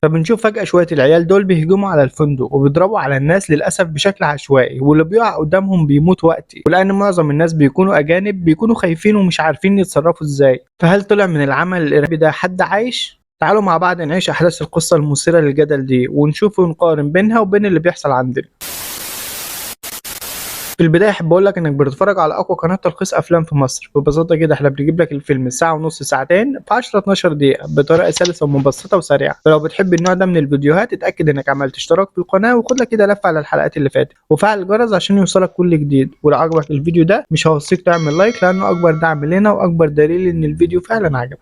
فبنشوف فجأة شوية العيال دول بيهجموا على الفندق وبيضربوا على الناس للأسف بشكل عشوائي، واللي بيقع قدامهم بيموت وقتي، ولأن معظم الناس بيكونوا أجانب بيكونوا خايفين ومش عارفين يتصرفوا إزاي. فهل طلع من العمل الإرهابي ده حد عايش؟ تعالوا مع بعض نعيش أحداث القصة المثيرة للجدل دي ونشوف ونقارن بينها وبين اللي بيحصل عندنا. في البداية أحب أقول لك إنك بتتفرج على أقوى قناة تلخيص أفلام في مصر. ببساطة كده إحنا بنجيب لك الفيلم ساعة ونص ساعتين في 10 12 دقيقة بطريقة سلسة ومبسطة وسريعة. فلو بتحب النوع ده من الفيديوهات اتأكد إنك عملت اشتراك في القناة وخد لك كده لفة على الحلقات اللي فاتت وفعل الجرس عشان يوصلك كل جديد. ولو عجبك الفيديو ده مش هوصيك تعمل لايك لأنه أكبر دعم لنا وأكبر دليل إن الفيديو فعلا عجبك.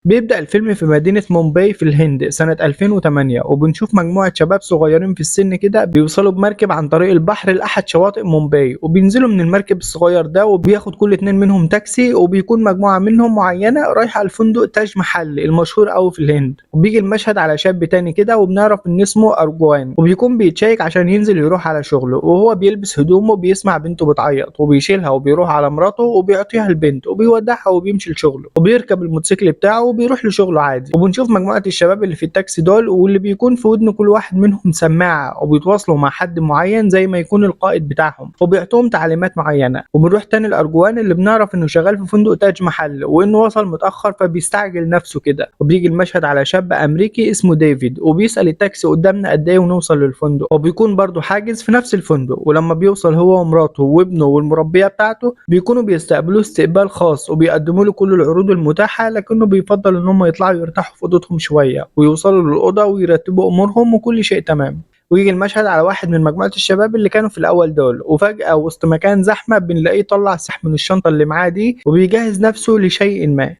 بيبدأ الفيلم في مدينة مومباي في الهند سنة 2008، وبنشوف مجموعة شباب صغيرين في السن كده بيوصلوا بمركب عن طريق البحر لأحد شواطئ مومباي، وبينزلوا من المركب الصغير ده وبياخد كل اتنين منهم تاكسي، وبيكون مجموعة منهم معينة رايحة الفندق تاج محل المشهور أوي في الهند. وبيجي المشهد على شاب تاني كده وبنعرف إن اسمه أرجوان، وبيكون بيتشيك عشان ينزل يروح على شغله، وهو بيلبس هدومه بيسمع بنته بتعيط وبيشيلها وبيروح على مراته وبيعطيها البنت وبيودعها وبيمشي لشغله وبيركب الموتوسيكل بتاعه وبيروح لشغله عادي. وبنشوف مجموعة الشباب اللي في التاكسي دول واللي بيكون في ودن كل واحد منهم سماعة وبيتواصلوا مع حد معين زي ما يكون القائد بتاعهم وبيعطوهم تعليمات معينة. وبنروح تاني لأرجوان اللي بنعرف انه شغال في فندق تاج محل وانه وصل متأخر فبيستعجل نفسه كده. وبيجي المشهد على شاب أمريكي اسمه ديفيد وبيسأل التاكسي قدامنا قد ايه ونوصل للفندق، وبيكون برضه حاجز في نفس الفندق. ولما بيوصل هو ومراته وابنه والمربية بتاعته بيكونوا بيستقبلوه استقبال خاص وبيقدموا له كل العروض المتاحة، لكنه بيفضل ان هم يطلعوا يرتاحوا في اوضتهم شوية ويوصلوا للأوضة ويرتبوا أمورهم وكل شيء تمام. ويجي المشهد على واحد من مجموعة الشباب اللي كانوا في الأول دول، وفجأة وسط مكان زحمة بنلاقيه طلع سلاح من الشنطة اللي معاه دي وبيجهز نفسه لشيء ما.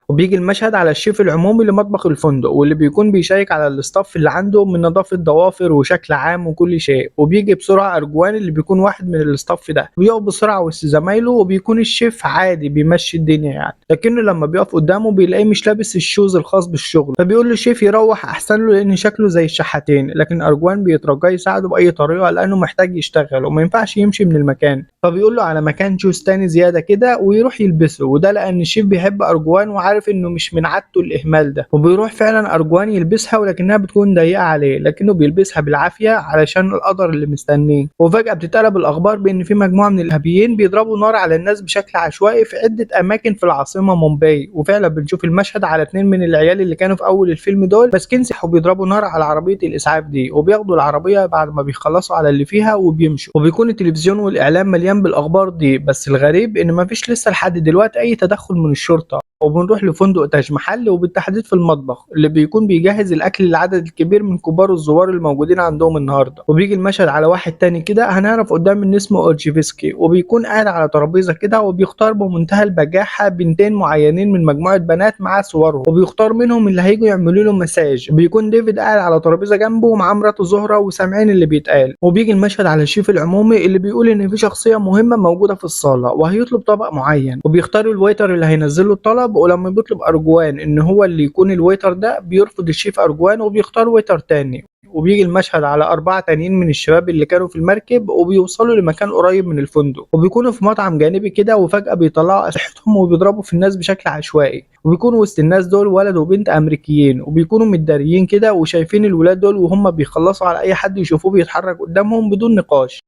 وبيجي المشهد على الشيف العمومي لمطبخ الفندق واللي بيكون بيشيك على الاستاف اللي عنده من نظافة ضوافر وشكل عام وكل شيء. وبيجي بسرعة أرجوان اللي بيكون واحد من الاستاف ده بيقف بسرعة وسط زمايله، وبيكون الشيف عادي بيمشي الدنيا يعني، لكنه لما بيقف قدامه بيلاقيه مش لابس الشوز الخاص بالشغل، فبيقول له الشيف يروح أحسن له لأن شكله زي الشحاتين. لكن أرجوان بيترجاه يساعده بأي طريقة لأنه محتاج يشتغل وما ينفعش يمشي من المكان، فبيقول له على مكان شوز تاني زيادة كده ويروح يلبسه. وده لأن الشيف بيحب أرجوان وعارف إنه مش من عادته الإهمال ده، وبيروح فعلا أرجوان يلبسها ولكنها بتكون ضيقة عليه، لكنه بيلبسها بالعافية علشان القدر اللي مستنيه. وفجأة بتتقلب الأخبار بإن في مجموعة من الإرهابيين بيضربوا نار على الناس بشكل عشوائي في عدة أماكن في العاصمة مومباي. وفعلا بنشوف المشهد على اتنين من العيال اللي كانوا في أول الفيلم دول ماسكين سلاح وبيضربوا نار على عربية الإسعاف دي، وبياخدوا العربية بعد ما بيخلصوا على اللي فيها وبيمشوا. وبيكون التلفزيون والإعلام مليان بالأخبار دي، بس الغريب إن مفيش لسه لحد دلوقتي أي تدخل من الشرطة. وبنروح لفندق تاج محل وبالتحديد في المطبخ اللي بيكون بيجهز الاكل للعدد الكبير من كبار الزوار الموجودين عندهم النهارده. وبيجي المشهد على واحد تاني كده هنعرف قدام ان اسمه اورجيفسكي، وبيكون قاعد على ترابيزه كده وبيختار بمنتهى البجاحه بنتين معينين من مجموعه بنات مع صورهم، وبيختار منهم اللي هيجوا يعملوا له مساج. بيكون ديفيد قاعد على ترابيزه جنبه ومعاه مراته زهره وسامعين اللي بيتقال. وبيجي المشهد على الشيف العمومي اللي بيقول ان في شخصيه مهمه موجوده في الصاله وهيطلب طبق معين، وبيختار الويتر اللي هينزل له الطلب. ولما بيطلب أرجوان إن هو اللي يكون الويتر ده بيرفض الشيف أرجوان وبيختار ويتر تاني. وبيجي المشهد على 4 تانيين من الشباب اللي كانوا في المركب وبيوصلوا لمكان قريب من الفندق، وبيكونوا في مطعم جانبي كده، وفجأة بيطلعوا أسلحتهم وبيضربوا في الناس بشكل عشوائي. وبيكونوا وسط الناس دول ولد وبنت أمريكيين، وبيكونوا متداريين كده وشايفين الولاد دول وهم بيخلصوا على أي حد يشوفوه بيتحرك قدامهم بدون نقاش،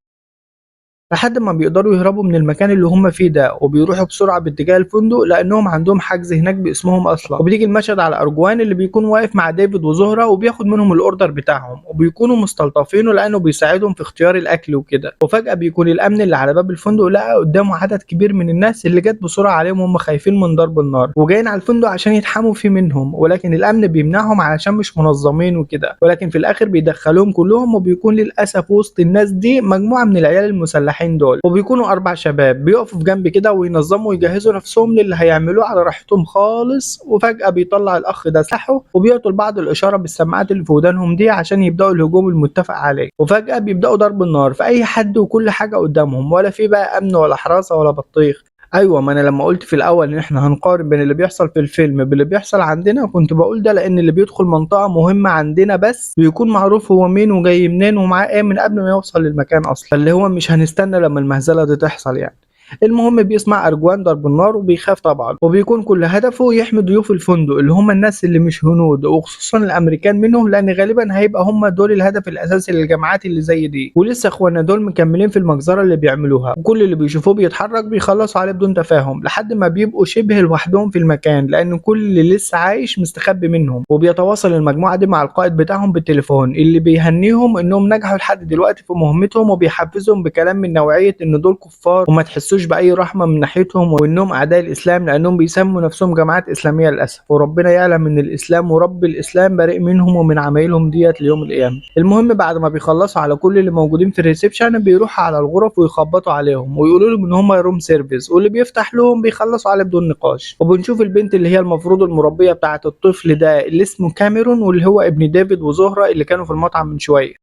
لحد ما بيقدروا يهربوا من المكان اللي هم فيه ده. وبيروحوا بسرعة باتجاه الفندق لأنهم عندهم حجز هناك باسمهم أصلا. وبيجي المشهد على أرجوان اللي بيكون واقف مع ديفيد وزهرة وبياخد منهم الأوردر بتاعهم، وبيكونوا مستلطفينه لأنه بيساعدهم في اختيار الأكل وكده. وفجأة بيكون الأمن اللي على باب الفندق لقى قدامه عدد كبير من الناس اللي جت بسرعة عليهم وهم خايفين من ضرب النار وجايين على الفندق عشان يتحموا فيه منهم، ولكن الأمن بيمنعهم علشان مش منظمين وكده. ولكن في الآخر بيدخلوهم كلهم، وبيكون للأسف وسط الناس دي مجموعة من العيال المسلحين دول، وبيكونوا 4 شباب بيقفوا في جنب كده وينظموا ويجهزوا نفسهم للي هيعملوه على راحتهم خالص. وفجأة بيطلع الأخ ده سلاحه وبيعطوا لبعض الإشارة بالسماعات اللي في ودانهم دي عشان يبدأوا الهجوم المتفق عليه. وفجأة بيبدأوا ضرب النار في أي حد وكل حاجة قدامهم، ولا في بقى أمن ولا حراسة ولا بطيخ. ايوه، ما انا لما قلت في الاول ان احنا هنقارن بين اللي بيحصل في الفيلم باللي بيحصل عندنا كنت بقول ده لان اللي بيدخل منطقه مهمه عندنا بس بيكون معروف هو مين وجاي منين ومعاه ايه من قبل ما يوصل للمكان اصلا، اللي هو مش هنستنى لما المهزله دي تحصل يعني. المهم بيسمع أرجوان ضرب النار وبيخاف طبعا، وبيكون كل هدفه يحمي ضيوف الفندق اللي هم الناس اللي مش هنود، وخصوصا الأمريكان منهم، لأن غالبا هيبقى هم دول الهدف الأساسي للجماعات اللي زي دي. ولسه إخواننا دول مكملين في المجزرة اللي بيعملوها، وكل اللي بيشوفوه بيتحرك بيخلصوا عليه بدون تفاهم لحد ما بيبقوا شبه لوحدهم في المكان، لأن كل اللي لسه عايش مستخبي منهم. وبيتواصل المجموعة دي مع القائد بتاعهم بالتليفون اللي بيهنيهم إنهم نجحوا لحد دلوقتي في مهمتهم، وبيحفزهم بكلام من نوعية إن دول كفار وما تحسوش بأي رحمة من ناحيتهم، وإنهم أعداء الإسلام لأنهم بيسموا نفسهم جماعات إسلامية للأسف، وربنا يعلم إن الإسلام ورب الإسلام بريء منهم ومن عمايلهم ديت ليوم القيامة. المهم بعد ما بيخلصوا على كل اللي موجودين في الريسبشن بيروحوا على الغرف ويخبطوا عليهم ويقولوا لهم إن هم روم سيرفيس، واللي بيفتح لهم بيخلصوا عليه بدون نقاش. وبنشوف البنت اللي هي المفروض المربية بتاعة الطفل ده اللي اسمه كاميرون، واللي هو ابن ديفيد وزهرة اللي كانوا في المطعم من شوية.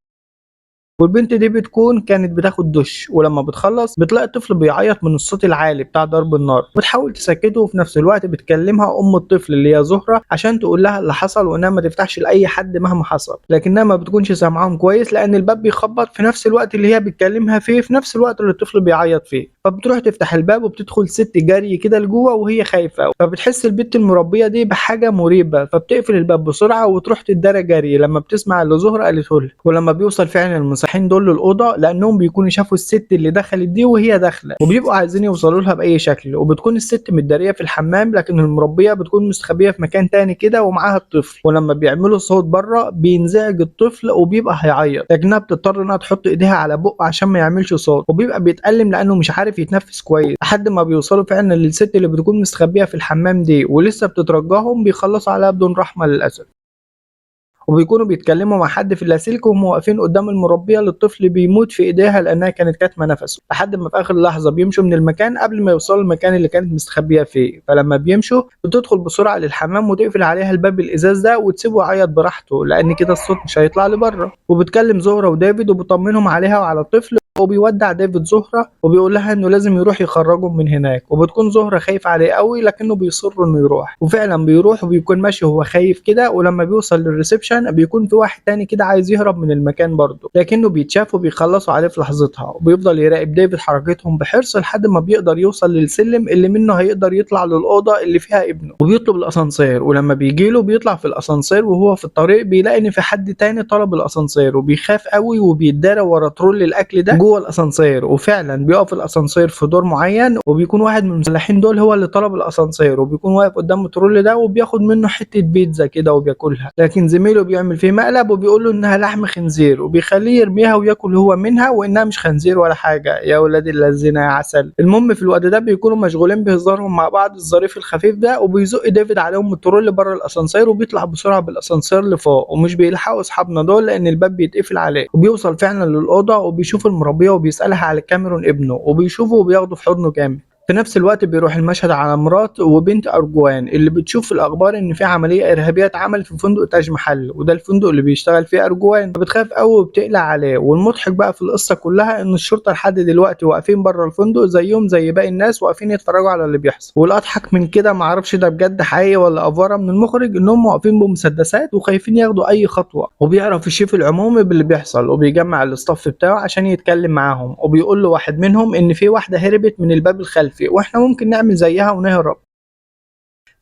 والبنت دي بتكون كانت بتاخد دش، ولما بتخلص بتلاقي الطفل بيعيط من الصوت العالي بتاع ضرب النار، بتحاول تسكته، وفي نفس الوقت بتكلمها ام الطفل اللي هي زهرة عشان تقول لها اللي حصل وانها ما تفتحش لاي حد مهما حصل، لكنها ما بتكونش سامعاهم كويس لان الباب بيخبط في نفس الوقت اللي هي بتكلمها فيه، في نفس الوقت اللي الطفل بيعيط فيه. فبتروح تفتح الباب وبتدخل ست جري كده لجوه وهي خايفه، فبتحس البنت المربيه دي بحاجه مريبه، فبتقفل الباب بسرعه وتروح تتدرى جري لما بتسمع اللي زهره قالته لها. ولما بيوصل فعلا المصحين دول للاوضه لانهم بيكونوا شافوا الست اللي دخلت دي وهي داخله، وبيبقوا عايزين يوصلوا لها باي شكل، وبتكون الست متداريه في الحمام لكن المربيه بتكون مستخبيه في مكان تاني كده ومعاها الطفل. ولما بيعملوا صوت بره بينزعج الطفل وبيبقى هيعيط، لكنها بتضطر انها تحط ايديها على بقه عشان ما يعملش صوت، وبيبقى بيتألم لانه مش عارف يتنفس كويس، لحد ما بيوصلوا فعلا للست اللي بتكون مستخبيه في الحمام دي ولسه بتترجاهم، بيخلصوا عليها بدون رحمه للاسف. وبيكونوا بيتكلموا مع حد في اللاسلكي وهم واقفين قدام المربيه للطفل بيموت في ايديها لانها كانت كاتمه نفسه، لحد ما في اخر لحظه بيمشوا من المكان قبل ما يوصلوا المكان اللي كانت مستخبيه فيه. فلما بيمشوا بتدخل بسرعه للحمام وتقفل عليها الباب الازاز ده وتسيبه يعيط براحته لان كده الصوت مش هيطلع لبره. وبتكلم زهره وديفيد وبيطمنهم عليها وعلى الطفل، وبيودع ديفيد زهرة وبيقول لها انه لازم يروح يخرجهم من هناك، وبتكون زهرة خايفة عليه قوي لكنه بيصر انه يروح، وفعلا بيروح وبيكون ماشي وهو خايف كده. ولما بيوصل للريسبشن بيكون في واحد تاني كده عايز يهرب من المكان برضه، لكنه بيتشاف وبيخلصوا عليه في لحظتها، وبيفضل يراقب ديفيد حركتهم بحرص لحد ما بيقدر يوصل للسلم اللي منه هيقدر يطلع للأوضة اللي فيها ابنه، وبيطلب الأسانسير. ولما بيجيله بيطلع في الأسانسير وهو في الطريق بيلاقي ان في حد تاني طلب الأسانسير، وبيخاف قوي وبيتدارى ورا ترول الأكل ده جوه الأسانسير. وفعلا بيقف الاسانسير في دور معين، وبيكون واحد من المسلحين دول هو اللي طلب الاسانسير، وبيكون واقف قدام الترول ده وبياخد منه حته بيتزا كده وبياكلها، لكن زميله بيعمل فيه مقلب وبيقول له انها لحم خنزير، وبيخليه يرميها وياكل هو منها وانها مش خنزير ولا حاجه. يا ولاد الذين يا عسل. المهم في الوقت ده بيكونوا مشغولين بهزارهم مع بعض الظريف الخفيف ده، وبيزق ديفيد عليهم الترول بره الاسانسير وبيطلع بسرعه بالاسانسير لفوق، ومش بيلحقوا اصحابنا دول لان الباب بيتقفل عليه. وبيوصل فعلا للاوضه وبيشوف المربيه وبيسالها على كاميرون ابنه، وبيشوفه وبياخده في حضنه جامد. في نفس الوقت بيروح المشهد على مرات وبنت أرجوان اللي بتشوف في الأخبار إن في عملية إرهابية اتعملت في فندق تاج محل، وده الفندق اللي بيشتغل فيه أرجوان، فبتخاف قوي وبتقلق عليه. والمضحك بقى في القصة كلها إن الشرطة لحد دلوقتي واقفين بره الفندق زيهم زي باقي الناس واقفين يتفرجوا على اللي بيحصل. والأضحك من كده معرفش ده بجد حقيقي ولا أفورة من المخرج، إنهم واقفين بمسدسات وخايفين ياخدوا أي خطوة. وبيعرف الشيف العمومي باللي بيحصل وبيجمع الاستاف بتاعه عشان يتكلم معاهم، وبيقول له واحد منهم إن في واحدة هربت من الباب الخلفي واحنا ممكن نعمل زيها ونهرب.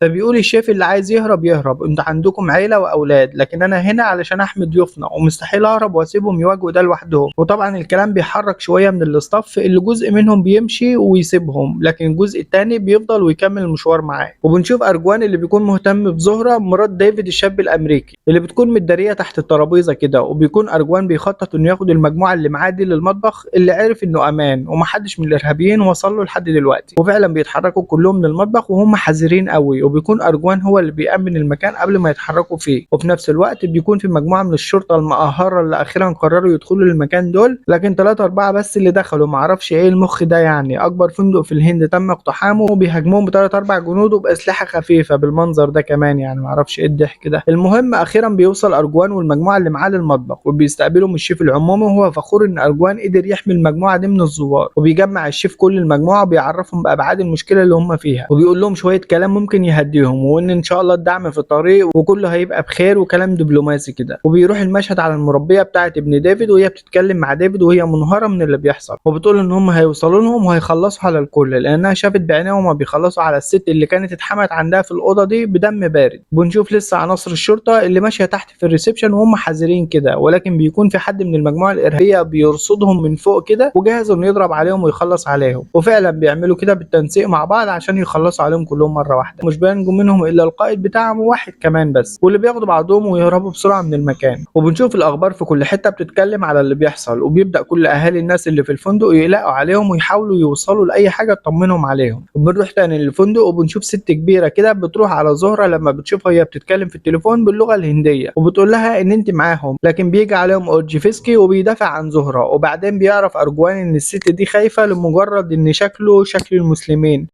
فبيقول الشيف اللي عايز يهرب يهرب، انتوا عندكم عيلة واولاد، لكن انا هنا علشان احمي ضيوفنا ومستحيل اهرب واسيبهم يواجهوا ده لوحدهم. وطبعا الكلام بيحرك شوية من الاستاف اللي جزء منهم بيمشي ويسيبهم، لكن الجزء التاني بيفضل ويكمل المشوار معاه. وبنشوف ارجوان اللي بيكون مهتم بزهرة مرات ديفيد الشاب الامريكي اللي بتكون متدارية تحت الترابيزة كده، وبيكون ارجوان بيخطط انه ياخد المجموعة اللي معاه دي للمطبخ اللي عارف انه امان ومحدش من الارهابيين وصل له لحد دلوقتي. وفعلا بيتحركوا كلهم من المطبخ وهم حذرين قوي، وبيكون أرجوان هو اللي بيأمن المكان قبل ما يتحركوا فيه. وفي نفس الوقت بيكون في مجموعة من الشرطة المقهرة اللي أخيرا قرروا يدخلوا للمكان دول، لكن 3 4 بس اللي دخلوا. معرفش إيه المخ ده يعني، أكبر فندق في الهند تم اقتحامه وبيهاجموهم ب3 4 جنود وبأسلحة خفيفة بالمنظر ده كمان، يعني معرفش إيه الضحك ده. المهم أخيرا بيوصل أرجوان والمجموعة اللي معاه للمطبخ، وبيستقبلهم الشيف العمومي وهو فخور إن أرجوان قدر يحمي المجموعة دي من الزوار. وبيجمع الشيف كل المجموعة وبيعرفهم بأبعاد المشكلة اللي هم فيها، وبيقول لهم شوية كلام ممكن يهديهم وان ان شاء الله الدعم في الطريق وكله هيبقى بخير وكلام دبلوماسي كده. وبيروح المشهد على المربيه بتاعه ابن ديفيد وهي بتتكلم مع ديفيد وهي منهاره من اللي بيحصل، وبتقول ان هم هيوصلوا لهم وهيخلصوا على الكل لانها شافت بعينيها وما بيخلصوا على الست اللي كانت اتحمت عندها في الاوضه دي بدم بارد. بنشوف لسه عناصر الشرطه اللي ماشيه تحت في الريسبشن وهم حذرين كده، ولكن بيكون في حد من المجموعه الارهابيه بيرصدهم من فوق كده وجاهز انه يضرب عليهم ويخلص عليهم، وفعلا بيعملوا كده بالتنسيق مع بعض عشان يخلصوا عليهم كلهم مره واحده. مش بينجوا منهم الا القائد بتاعهم وواحد كمان بس، واللي بياخدوا بعضهم ويهربوا بسرعه من المكان. وبنشوف الاخبار في كل حته بتتكلم على اللي بيحصل، وبيبدا كل اهالي الناس اللي في الفندق يقلقوا عليهم ويحاولوا يوصلوا لاي حاجه تطمنهم عليهم. وبنروح تاني للفندق وبنشوف ست كبيره كده بتروح على زهره لما بتشوفها وهي بتتكلم في التليفون باللغه الهنديه وبتقول لها ان انت معاهم، لكن بيجي عليهم اورجيفسكي وبيدافع عن زهره. وبعدين بيعرف ارجوان ان الست دي خايفه لمجرد ان شكله شكل المسلمين،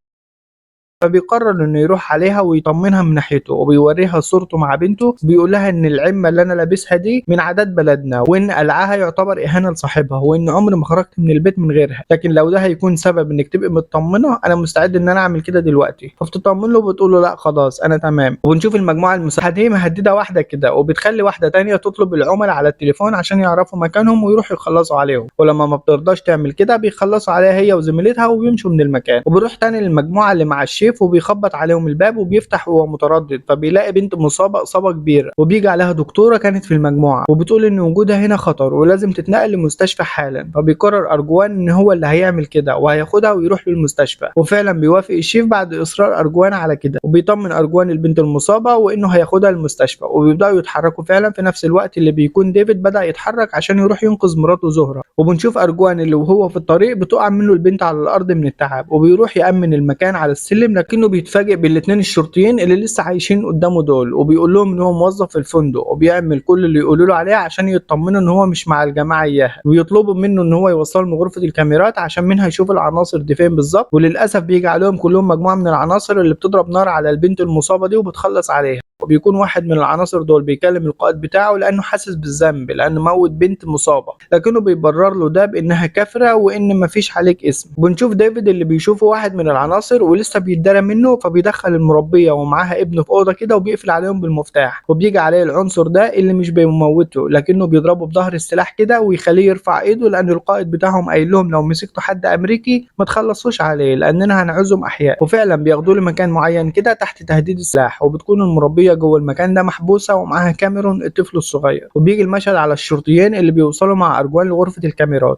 فبيقرر انه يروح عليها ويطمنها من ناحيته وبيوريها صورته مع بنته، بيقول لها ان العمه اللي انا لابسها دي من عادات بلدنا وان قلعها يعتبر اهانه لصاحبها وان عمري ما خرجت من البيت من غيرها، لكن لو ده هيكون سبب انك تبقي مطمنه انا مستعد ان انا اعمل كده دلوقتي. فبتطمن له وبتقول له لا خلاص انا تمام. وبنشوف المجموعه المساعده دي مهدده واحده كده وبتخلي واحده تانية تطلب العملاء على التليفون عشان يعرفوا مكانهم ويروحوا يخلصوا عليهم، ولما ما بترضاش تعمل كده بيخلصوا عليها هي وزميلتها وبيمشوا من المكان. وبيروح تاني للمجموعه اللي مع الشيف وبيخبط عليهم الباب وبيفتح وهو متردد، فبيلاقي بنت مصابه اصابه كبيره وبيجي عليها دكتوره كانت في المجموعه وبتقول ان وجودها هنا خطر ولازم تتنقل لمستشفى حالا. فبيقرر ارجوان ان هو اللي هيعمل كده وهياخدها ويروح للمستشفى، وفعلا بيوافق الشيف بعد اصرار ارجوان على كده، وبيطمن ارجوان البنت المصابه وانه هياخدها المستشفى. وبيبداوا يتحركوا فعلا في نفس الوقت اللي بيكون ديفيد بدا يتحرك عشان يروح ينقذ مراته زهره. وبنشوف ارجوان اللي وهو في الطريق بتقع منه البنت على الارض من التعب وبيروح يامن المكان على السلم، لكنه بيتفاجئ بالاتنين الشرطيين اللي لسه عايشين قدامه دول وبيقول لهم ان هو موظف في الفندق وبيعمل كل اللي يقولوا له عليه عشان يطمنوا ان هو مش مع الجماعه اياها، ويطلبوا منه ان هو يوصلهم لغرفه الكاميرات عشان منها يشوف العناصر دي فين بالظبط. وللاسف بيجي عليهم كلهم مجموعه من العناصر اللي بتضرب نار على البنت المصابه دي وبتخلص عليها. وبيكون واحد من العناصر دول بيكلم القائد بتاعه لانه حاسس بالذنب لانه موت بنت مصابه، لكنه بيبرر له ده بانها كافره وان مفيش عليك اسم. بنشوف ديفيد اللي بيشوفه واحد من العناصر ولسه بيتدرى منه، فبيدخل المربيه ومعاها ابنه في اوضه كده وبيقفل عليهم بالمفتاح، وبيجي عليه العنصر ده اللي مش بيموته لكنه بيضربه بظهر السلاح كده ويخليه يرفع ايده، لان القائد بتاعهم قايل لهم لو مسكتوا حد امريكي ما تخلصوش عليه لاننا هنعوزهم احياء. وفعلا بياخدوه لمكان معين كده تحت تهديد السلاح، وبتكون المربيه جوه المكان ده محبوسه ومعاها كاميرون الطفل الصغير. وبيجي المشهد على الشرطيين اللي بيوصلوا مع ارجوان لغرفه الكاميرات،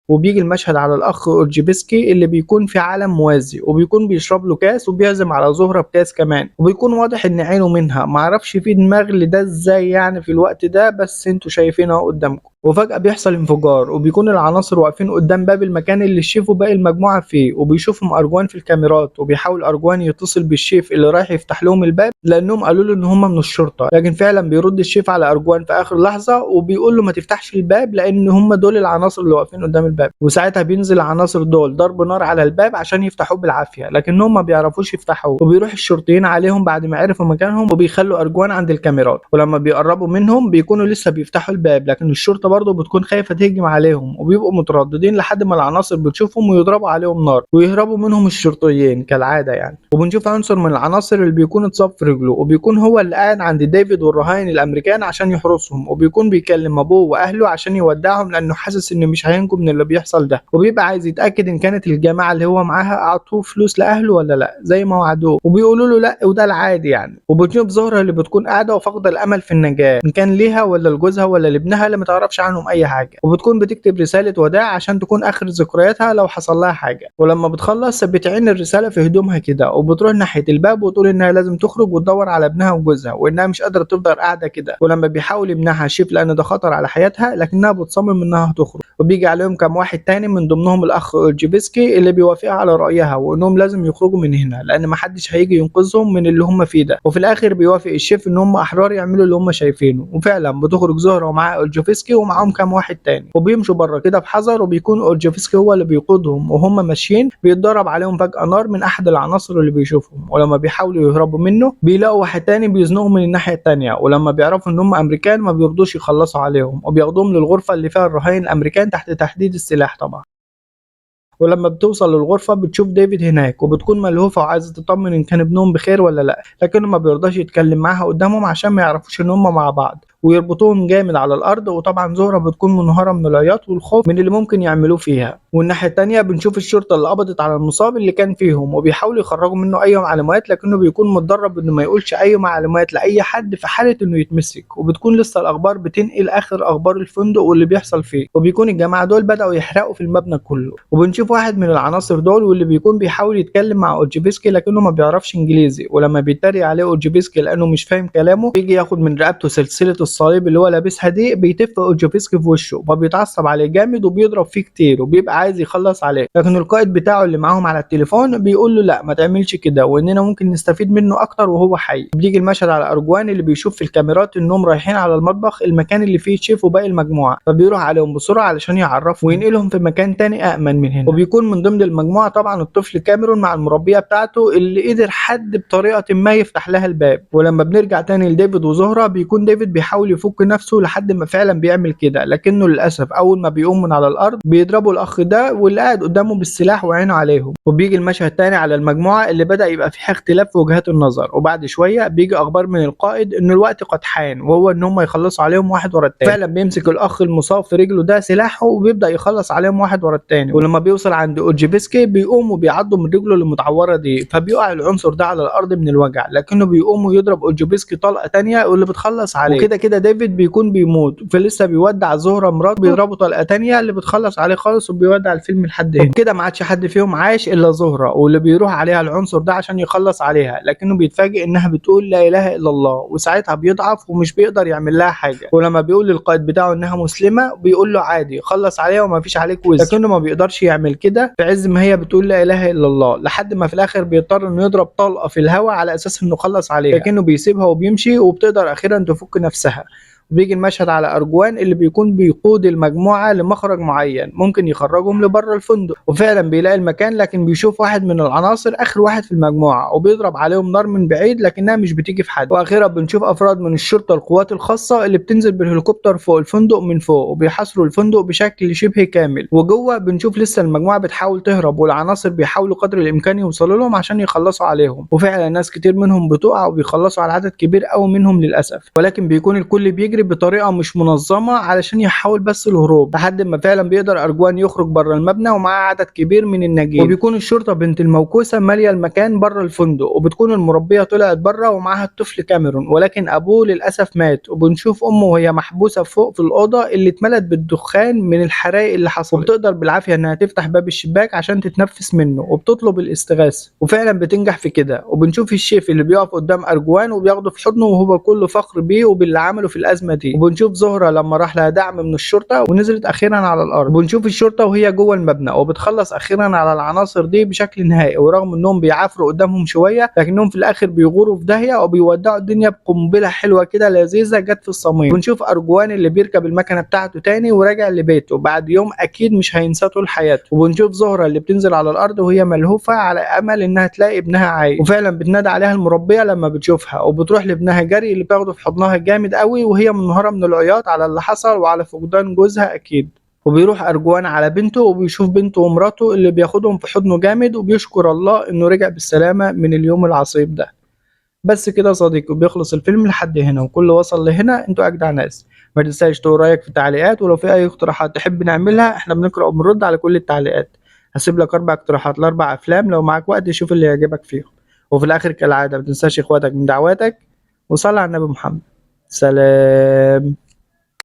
وبيجي المشهد على الاخ اورجيفسكي اللي بيكون في عالم موازي وبيكون بيشرب له كاس وبيعزم على زهره بكاس كمان، وبيكون واضح ان عينه منها، معرفش في دماغ لده ازاي يعني في الوقت ده، بس انتوا شايفينها قدامكم. وفجأة بيحصل انفجار وبيكون العناصر واقفين قدام باب المكان اللي الشيف وباقي المجموعة فيه، وبيشوفهم أرجوان في الكاميرات وبيحاول أرجوان يتصل بالشيف اللي رايح يفتح لهم الباب لأنهم قالوا له إن هم من الشرطة، لكن فعلا بيرد الشيف على أرجوان في آخر لحظة وبيقول له ما تفتحش الباب لأن هم دول العناصر اللي واقفين قدام الباب. وساعتها بينزل العناصر دول ضرب نار على الباب عشان يفتحوه بالعافية لكنهم ما بيعرفوش يفتحوه، وبيروح الشرطيين عليهم بعد ما عرفوا مكانهم وبيخلوا أرجوان عند الكاميرات، ولما بيقربوا منهم بيكونوا لسه بيفتحوا الباب لكن الشرطة برضه بتكون خايفة تهجم عليهم وبيبقوا مترددين لحد ما العناصر بتشوفهم ويضربوا عليهم نار ويهربوا منهم الشرطيين كالعادة يعني. وبنشوف عنصر من العناصر اللي بيكون اتصاب في رجله وبيكون هو اللي قاعد عند ديفيد والرهائن الامريكان عشان يحرسهم، وبيكون بيكلم ابوه واهله عشان يودعهم لانه حاسس ان مش هينجوا من اللي بيحصل ده، وبيبقى عايز يتاكد ان كانت الجماعه اللي هو معاها اعطوه فلوس لاهله ولا لا زي ما وعدوه، وبيقولوا له لا وده العادي يعني. وبنشوف زهره اللي بتكون قاعده وفاقده الامل في النجاه ان كان ليها ولا لجوزها ولا لابنها اللي ما تعرفش عنهم اي حاجه، وبتكون بتكتب رساله وداع عشان تكون اخر ذكرياتها لو حصل لها حاجه. ولما بتخلص بتعين الرساله في هدومها كده وبتروح ناحيه الباب وتقول انها لازم تخرج وتدور على ابنها وجوزها وانها مش قادره تفضل قاعده كده، ولما بيحاول يمنعها شيف لان ده خطر على حياتها لكنها بتصمم انها تخرج. وبيجي عليهم كام واحد تاني من ضمنهم الاخ اورجيفسكي اللي بيوافقها على رايها وانهم لازم يخرجوا من هنا لان ما حدش هيجي ينقذهم من اللي هم فيه ده. وفي الاخر بيوافق الشيف ان هم احرار يعملوا اللي هم شايفينه، وفعلا بتخرج زهره ومعاها اورجيفسكي ومعاهم كام واحد تاني وبيمشوا بره كده بحذر، وبيكون اورجيفسكي هو اللي بيقودهم وهم ماشيين بيتضرب عليهم فجاه نار من احد العناصر اللي بيشوفهم، ولما بيحاولوا يهربوا منه بيلاقوا واحد تاني بيزنقهم من الناحيه التانيه، ولما بيعرفوا ان هم امريكان ما بيرضوش يخلصوا عليهم وبياخدوهم للغرفه اللي فيها الرهائن الامريكان تحت تحديد السلاح طبعا. ولما بتوصل للغرفة بتشوف ديفيد هناك وبتكون ملهوفة وعايزة تطمن إن كان ابنهم بخير ولا لأ، لكنه ما بيرضاش يتكلم معاها قدامهم عشان ما يعرفوش إن هما مع بعض، ويربطوهم جامد على الأرض. وطبعا زهرة بتكون منهارة من العياط والخوف من اللي ممكن يعملوه فيها. والناحية التانية بنشوف الشرطة اللي قبضت على المصاب اللي كان فيهم وبيحاولوا يخرجوا منه أي معلومات، لكنه بيكون متدرب إنه ما يقولش أي معلومات لأي حد في حالة إنه يتمسك. وبتكون لسه الأخبار بتنقل آخر أخبار الفندق واللي بيحصل فيه، وبيكون الجماعة دول بدأوا يحرقوا في المبنى كله. وبنشوف واحد من العناصر دول واللي بيكون بيحاول يتكلم مع أوجيفسكي لكنه ما بيعرفش إنجليزي، ولما بيتريق عليه أوجيفسكي لأنه مش فاهم كلامه بيجي ياخد من رقبته سلسلة الصليب اللي هو لابسها دي، بيتف أوجيفسكي في وشه فبيتعصب عليه جامد وبيضرب فيه كتير وبيبقى عايز يخلص عليه. لكن القائد بتاعه اللي معاهم على التليفون بيقول له لا ما تعملش كده واننا ممكن نستفيد منه اكتر وهو حي. بيجي المشهد على ارجوان اللي بيشوف في الكاميرات انهم رايحين على المطبخ، المكان اللي فيه الشيف وباقي المجموعه، فبيروح عليهم بسرعه علشان يعرفهم وينقلهم في مكان تاني امن من هنا. وبيكون من ضمن المجموعه طبعا الطفل كاميرون مع المربيه بتاعته اللي قدر حد بطريقه ما يفتح لها الباب. ولما بنرجع تاني لديفيد وزهره بيكون ديفيد بيحاول يفك نفسه لحد ما فعلا بيعمل كده، لكنه للاسف اول ما بيقوم من على الارض بيضربوا الاخ ده واللي قاعد قدامه بالسلاح وعينه عليهم. وبيجي المشهد تاني على المجموعه اللي بدأ يبقى فيها اختلاف في وجهات النظر، وبعد شويه بيجي اخبار من القائد ان الوقت قد حان وهو ان هم يخلصوا عليهم واحد ورا التاني. فعلا بيمسك الاخ المصاب في رجله ده سلاحه وبيبدأ يخلص عليهم واحد ورا التاني. ولما بيوصل عند اوجيفسكي بيقوم وبيعضوا من رجله المتعوره دي، فبيقع العنصر ده على الارض من الوجع، لكنه بيقوم ويضرب اوجيفسكي طلقه تانيه واللي بتخلص عليه. وكده كده ديفيد بيكون بيموت، فلسه بيودع زهره مراته بيضربوا طلقه تانيه اللي بتخلص عليه خالص وبيودع الفيلم لحد هنا. كده ما عادش حد فيهم عايش الا زهره، واللي بيروح عليها العنصر ده عشان يخلص عليها، لكنه بيتفاجئ انها بتقول لا اله الا الله، وساعتها بيضعف ومش بيقدر يعمل لها حاجه. ولما بيقول للقائد بتاعه انها مسلمه بيقول له عادي خلص عليها وما فيش عليك وزر، لكنه ما بيقدرش يعمل كده في عز ما هي بتقول لا اله الا الله، لحد ما في الاخر بيضطر انه يضرب طلقه في الهواء على اساس انه خلص عليها، لكنه بيسيبها وبيمشي وبتقدر اخيرا تفك نفسها. بيجي المشهد على أرجوان اللي بيكون بيقود المجموعة لمخرج معين ممكن يخرجهم لبره الفندق، وفعلا بيلاقي المكان، لكن بيشوف واحد من العناصر آخر واحد في المجموعة وبيضرب عليهم نار من بعيد لكنها مش بتيجي في حد. وأخيرا بنشوف أفراد من الشرطة القوات الخاصة اللي بتنزل بالهليكوبتر فوق الفندق من فوق وبيحاصروا الفندق بشكل شبه كامل. وجوه بنشوف لسه المجموعة بتحاول تهرب والعناصر بيحاولوا قدر الإمكان يوصلوا لهم عشان يخلصوا عليهم، وفعلا ناس كتير منهم بتقع وبيخلصوا على عدد كبير قوي منهم للأسف، ولكن بيكون الكل بيجري بطريقه مش منظمه علشان يحاول بس الهروب، لحد ما فعلا بيقدر ارجوان يخرج بره المبنى ومعاه عدد كبير من الناجين. وبيكون الشرطه بنت الموكوسه ماليه المكان بره الفندق، وبتكون المربيه طلعت بره ومعاها الطفل كاميرون، ولكن ابوه للاسف مات. وبنشوف امه وهي محبوسه فوق في الاوضه اللي اتملت بالدخان من الحرائق اللي حصلت، وبتقدر بالعافيه انها تفتح باب الشباك عشان تتنفس منه وبتطلب الاستغاثه، وفعلا بتنجح في كده. وبنشوف الشيف اللي بيقف قدام ارجوان وبياخده في حضنه وهو كله فخر بيه وباللي عمله في الازمه دي. وبنشوف زهره لما راح لها دعم من الشرطه ونزلت اخيرا على الارض. بنشوف الشرطه وهي جوه المبنى وبتخلص اخيرا على العناصر دي بشكل نهائي، ورغم انهم بيعافروا قدامهم شويه لكنهم في الاخر بيغوروا في داهيه وبيودعوا الدنيا بقنبله حلوه كده لذيذه جت في الصميم. بنشوف ارجوان اللي بيركب المكنه بتاعته تاني وراجع لبيته بعد يوم اكيد مش هينساه طول حياته. وبنشوف زهره اللي بتنزل على الارض وهي ملهوفه على امل انها تلاقي ابنها عايش، وفعلا بتنادى عليها المربيه لما بتشوفها وبتروح لابنها جري اللي بتاخده في حضنها جامد قوي وهي منهاره من العياط على اللي حصل وعلى فقدان جوزها اكيد. وبيروح ارجوان على بنته وبيشوف بنته ومراته اللي بياخدهم في حضنه جامد وبيشكر الله انه رجع بالسلامه من اليوم العصيب ده. بس كده يا صديقي بيخلص الفيلم لحد هنا، وكل وصل لهنا انتوا اجدع ناس. ما تنساش تقول رايك في التعليقات، ولو في اي اقتراحات تحب نعملها احنا بنقرا وبنرد على كل التعليقات. هسيب لك 4 اقتراحات ل4 افلام، لو معاك وقت شوف اللي يعجبك فيهم. وفي الاخر كالعاده ما تنساش اخواتك من دعواتك، وصلى على النبي محمد. سلام.